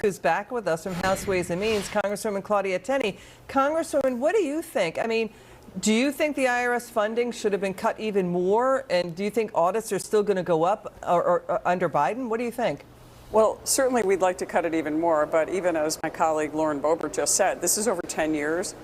who's back with us from House Ways and Means, Congresswoman Claudia Tenney. Congresswoman, what do you think? I mean, do you think the IRS funding should have been cut even more? And do you think audits are still going to go up or under Biden? What do you think? Well, certainly we'd like to cut it even more, but even as my colleague Lauren Boebert just said, this is over 10 years.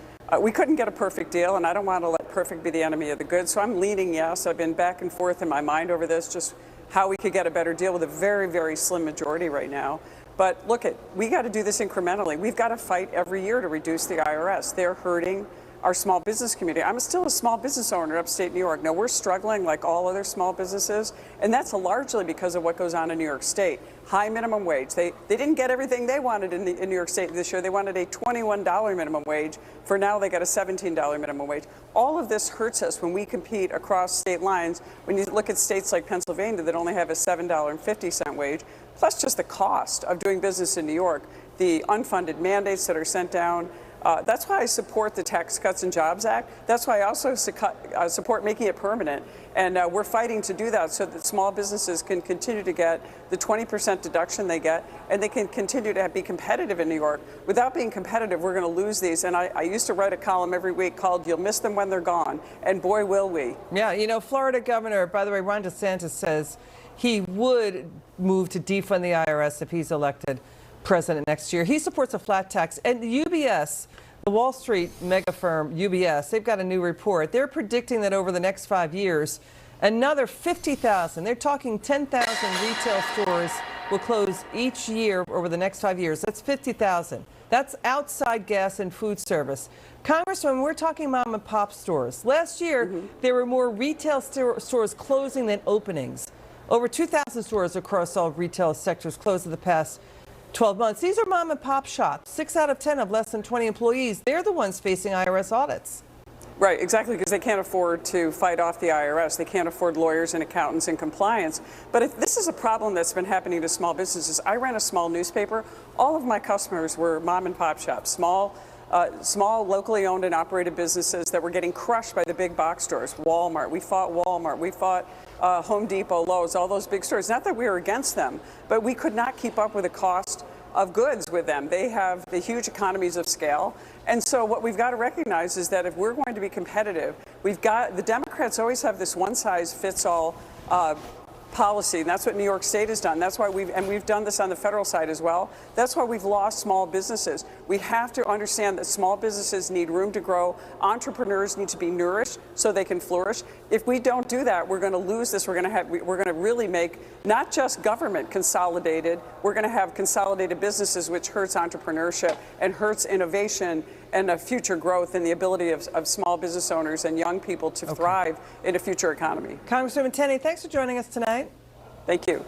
We couldn't get a perfect deal, and I don't want to let perfect be the enemy of the good, so I'm leaning yes. I've been back and forth in my mind over this, just how we could get a better deal with a very, very slim majority right now. But look, we got to do this incrementally. We've got to fight every year to reduce the IRS. They're hurting our small business community. I'm still a small business owner in upstate New York. Now, we're struggling like all other small businesses, and that's largely because of what goes on in New York State. High minimum wage. They didn't get everything they wanted in New York State this year. They wanted a $21 minimum wage. For now, they got a $17 minimum wage. All of this hurts us when we compete across state lines. When you look at states like Pennsylvania that only have a $7.50 wage, plus just the cost of doing business in New York, the unfunded mandates that are sent down. That's why I support the Tax Cuts and Jobs Act. That's why I also support making it permanent. And we're fighting to do that so that small businesses can continue to get the 20% deduction they get, and they can continue to be competitive in New York. Without being competitive, we're going to lose these. And I used to write a column every week called "You'll Miss Them When They're Gone," and boy, will we. Yeah, you know, Florida Governor, by the way, Ron DeSantis says he would move to defund the IRS if he's elected president next year. He supports a flat tax. And UBS, the Wall Street mega firm UBS, they've got a new report. They're predicting that over the next 5 years, another 50,000, they're talking 10,000 retail stores will close each year over the next 5 years. That's 50,000. That's outside gas and food service. Congressman, we're talking mom and pop stores. Last year, there were more retail stores closing than openings. Over 2,000 stores across all retail sectors closed in the past 12 months. These are mom and pop shops. 6 out of 10 have less than 20 employees. They're the ones facing IRS audits. Right, exactly, because they can't afford to fight off the IRS. They can't afford lawyers and accountants and compliance. But if this is a problem that's been happening to small businesses. I ran a small newspaper. All of my customers were mom and pop shops, small locally owned and operated businesses that were getting crushed by the big box stores. Walmart, we fought Walmart, we fought Home Depot, Lowe's, all those big stores. Not that we were against them, but we could not keep up with the cost of goods with them. They have the huge economies of scale. And so what we've got to recognize is that if we're going to be competitive, the Democrats always have this one-size-fits-all policy, and that's what New York State has done. That's why we've done this on the federal side as well. That's why we've lost small businesses. We have to understand that small businesses need room to grow. Entrepreneurs need to be nourished so they can flourish. If we don't do that, we're going to lose this. We're going to really make not just government consolidated. We're going to have consolidated businesses, which hurts entrepreneurship and hurts innovation and future growth and the ability of small business owners and young people to thrive in a future economy. Congresswoman Tenney, thanks for joining us tonight. Thank you.